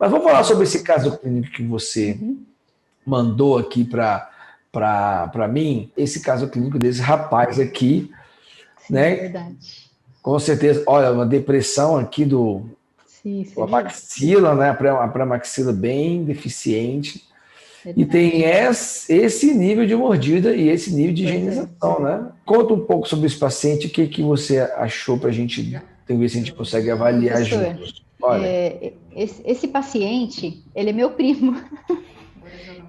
Mas vamos falar sobre esse caso clínico que você Uhum. mandou aqui para mim, esse caso clínico desse rapaz aqui, Sim, né? verdade. Com certeza, olha, uma depressão aqui Sim, a você viu? maxila, né? A pré-maxila bem deficiente. E tem Verdade. esse nível de mordida e esse nível de Pois é. higienização, né? Conta um pouco sobre esse paciente, o que você achou para a gente ver se a gente consegue avaliar Professor, juntos. Olha, esse paciente, ele é meu primo.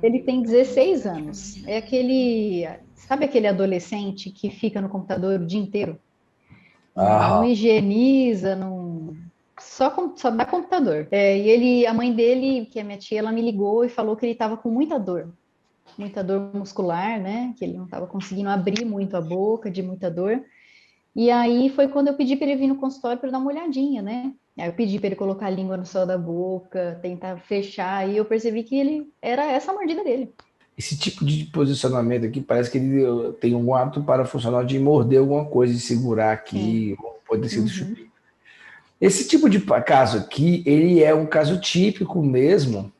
Ele tem 16 anos. É aquele, sabe aquele adolescente que fica no computador o dia inteiro? Não ah, higieniza, não só dá computador. E ele, a mãe dele, que é minha tia, ela me ligou e falou que ele estava com muita dor muscular, né? Que ele não estava conseguindo abrir muito a boca, de muita dor. E aí foi quando eu pedi para ele vir no consultório para dar uma olhadinha, né? Aí eu pedi para ele colocar a língua no céu da boca, tentar fechar, e eu percebi que ele era essa a mordida dele. esse tipo de posicionamento aqui parece que ele tem um hábito para funcionar de morder alguma coisa e segurar Sim. aqui, ou pode ser do Uhum. chupim. Esse tipo de caso aqui, ele é um caso típico mesmo.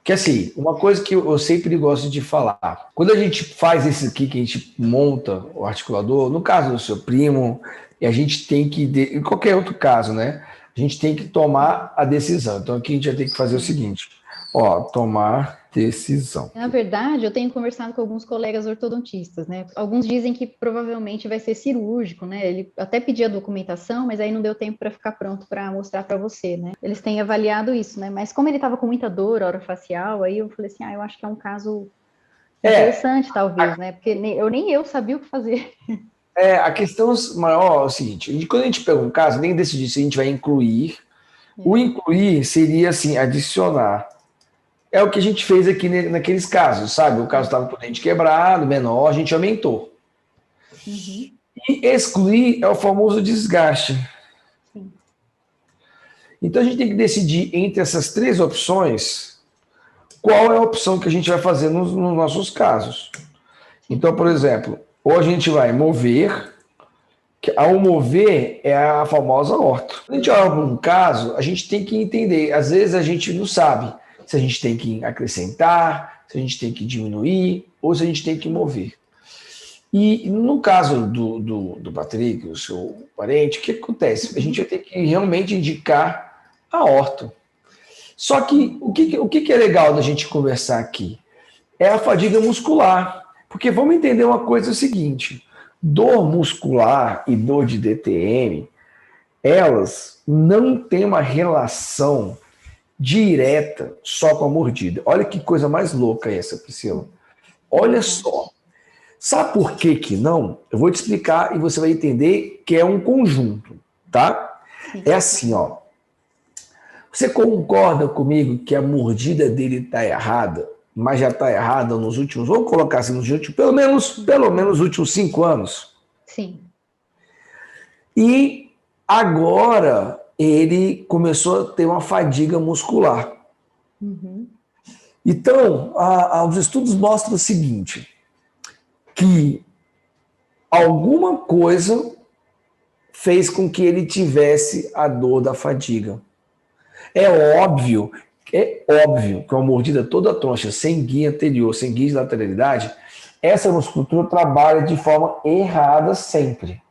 Que assim, uma coisa que eu sempre gosto de falar, quando a gente faz esse aqui, que a gente monta o articulador, no caso do seu primo, e a gente tem que, em qualquer outro caso, né? A gente tem que tomar a decisão. Então aqui a gente vai ter que fazer o Sim. seguinte: ó, tomar decisão. Na verdade, eu tenho conversado com alguns colegas ortodontistas, né? Alguns dizem que provavelmente vai ser cirúrgico, né? Ele até pediu a documentação, mas aí não deu tempo para ficar pronto para mostrar para você, né? Eles têm avaliado isso, né? Mas como ele estava com muita dor orofacial, aí eu falei assim, eu acho que é um caso É, interessante, talvez, né? Porque nem eu sabia o que fazer. a questão maior é o seguinte: quando a gente pega um caso, nem decidir se a gente vai incluir. O É. incluir seria assim, adicionar. É o que a gente fez aqui naqueles casos, sabe? O caso estava com o dente quebrado, menor, a gente aumentou. Uhum. E excluir é o famoso desgaste. Sim. Então a gente tem que decidir entre essas três opções qual é a opção que a gente vai fazer nos nossos casos. Sim. Então, por exemplo, ou a gente vai mover, que ao mover é a famosa orto. Quando a gente olha para um caso, a gente tem que entender. Às vezes a gente não sabe se a gente tem que acrescentar, se a gente tem que diminuir ou se a gente tem que mover. E no caso do Patrick, o seu parente, o que acontece? A gente vai ter que realmente indicar a orto. Só que o que é legal da gente conversar aqui? É a fadiga muscular. Porque vamos entender uma coisa seguinte: dor muscular e dor de DTM, elas não têm uma relação direta só com a mordida. Olha que coisa mais louca essa, Priscila. É Olha só. verdade. Sabe por que que não? Eu vou te explicar e você vai entender que é um conjunto, tá? É Sim. assim, ó. Você concorda comigo que a mordida dele está errada, mas já está errada nos últimos, vamos colocar assim, nos últimos, pelo menos últimos 5 anos? Sim. E agora ele começou a ter uma fadiga muscular. Uhum. Então, os estudos mostram o seguinte, que alguma coisa fez com que ele tivesse a dor da fadiga. É óbvio que uma mordida toda troncha, sem guia anterior, sem guia de lateralidade, essa musculatura trabalha de forma errada sempre.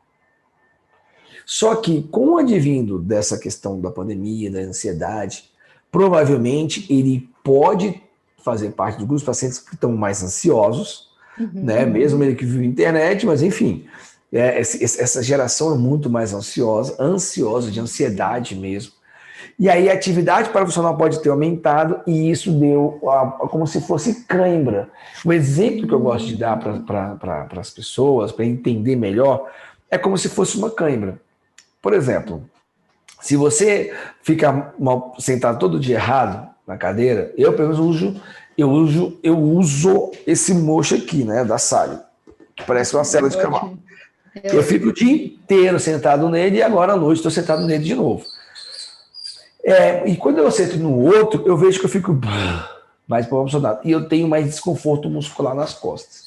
Só que com o advindo dessa questão da pandemia, da ansiedade, provavelmente ele pode fazer parte do grupo de pacientes que estão mais ansiosos, né? Uhum. Mesmo ele que viu internet, mas enfim, essa geração é muito mais ansiosa de ansiedade mesmo. E aí a atividade parafuncional pode ter aumentado e isso deu como se fosse cãibra. O exemplo que eu gosto de dar para as pessoas, para entender melhor, é como se fosse uma cãibra. Por exemplo, se você fica sentado todo dia errado na cadeira, eu pelo menos eu uso esse mocho aqui, né, da Sally, que parece uma cela de É cavalo. ótimo. É Eu fico o ótimo. dia inteiro sentado nele e agora à noite estou sentado nele de novo. E quando eu sento no outro, eu vejo que eu fico mais proporcionado. E eu tenho mais desconforto muscular nas costas.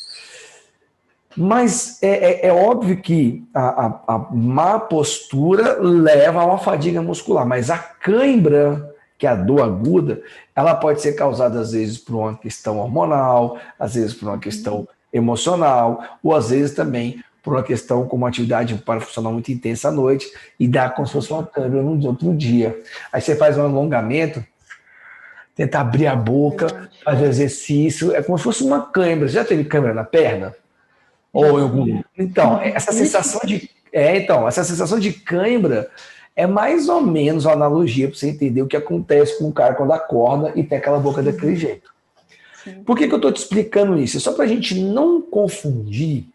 Mas é óbvio que a má postura leva a uma fadiga muscular, mas a cãibra que é a dor aguda, ela pode ser causada às vezes por uma questão hormonal, às vezes por uma questão emocional, ou às vezes também por uma questão como uma atividade parafuncional muito intensa à noite e dá como se fosse uma câimbra no outro dia. Aí você faz um alongamento, tenta abrir a boca, fazer exercício, é como se fosse uma câimbra. Você já teve câimbra na perna? Ou algum? Então, essa sensação de cãibra é mais ou menos uma analogia para você entender o que acontece com o cara quando acorda e tem aquela boca daquele jeito. Por que eu estou te explicando isso? É só para a gente não confundir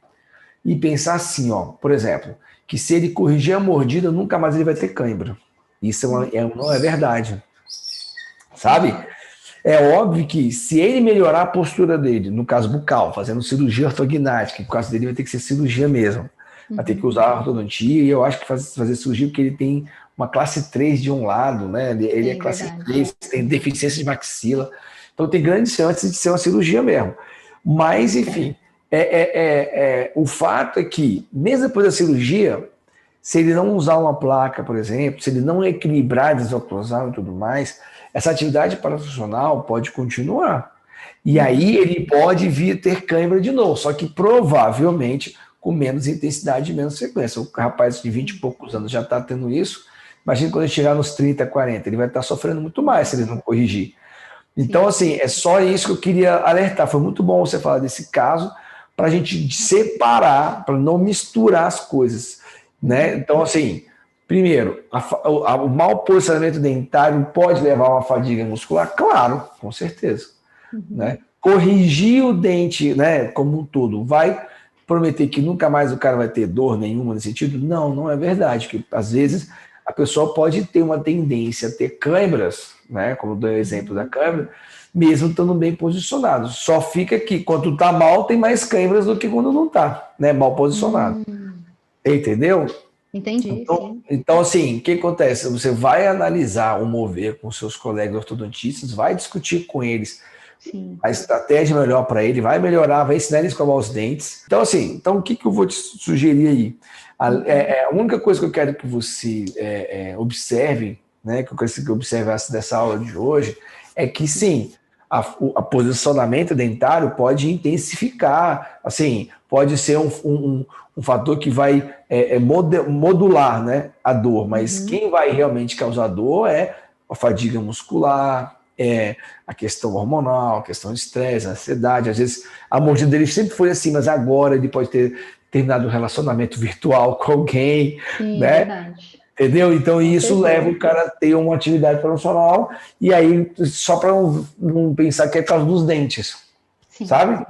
e pensar assim, ó, por exemplo, que se ele corrigir a mordida, nunca mais ele vai ter cãibra. Isso não é verdade. Sabe? É óbvio que se ele melhorar a postura dele, no caso bucal, fazendo cirurgia ortognática, no caso dele vai ter que ser cirurgia mesmo, vai ter que usar a ortodontia, e eu acho que fazer cirurgia porque ele tem uma classe 3 de um lado, né? Ele é classe 3, tem deficiência de maxila, então tem grandes chances de ser uma cirurgia mesmo. Mas, enfim, o fato é que, mesmo depois da cirurgia, se ele não usar uma placa, por exemplo, se ele não equilibrar, desoclusar e tudo mais, essa atividade parafuncional pode continuar. E aí ele pode vir ter cãibra de novo, só que provavelmente com menos intensidade e menos frequência. O rapaz de 20 e poucos anos já está tendo isso. Imagina quando ele chegar nos 30, 40, ele vai estar sofrendo muito mais se ele não corrigir. Então, assim, é só isso que eu queria alertar. Foi muito bom você falar desse caso, para a gente separar, para não misturar as coisas, né? Então, assim, primeiro, o mau posicionamento dentário pode levar a uma fadiga muscular? Claro, com certeza. Né? Corrigir o dente, né, como um todo, vai prometer que nunca mais o cara vai ter dor nenhuma nesse sentido? Não, não é verdade, porque às vezes a pessoa pode ter uma tendência a ter câimbras, né, como deu o exemplo da câimbra, mesmo estando bem posicionado. Só fica que quando tá mal, tem mais câimbras do que quando não tá, né, mal posicionado. Entendeu? Entendi. Então, assim, o que acontece? Você vai analisar o mover com seus colegas ortodontistas, vai discutir com eles a estratégia melhor para ele, vai melhorar, vai ensinar ele a escovar os dentes. Então, assim, o que eu vou te sugerir aí? A única coisa que eu quero que você observe, né, que eu quero que você observe dessa aula de hoje, é que sim, a posicionamento dentário pode intensificar, assim, pode ser um fator que vai modular, né, a dor, mas quem vai realmente causar dor é a fadiga muscular, a questão hormonal, a questão de estresse, a ansiedade. Às vezes a mordida dele sempre foi assim, mas agora ele pode ter terminado um relacionamento virtual com alguém, né? Verdade. Entendeu? Então isso leva o cara a ter uma atividade profissional e aí só para não pensar que é por causa dos dentes, sabe?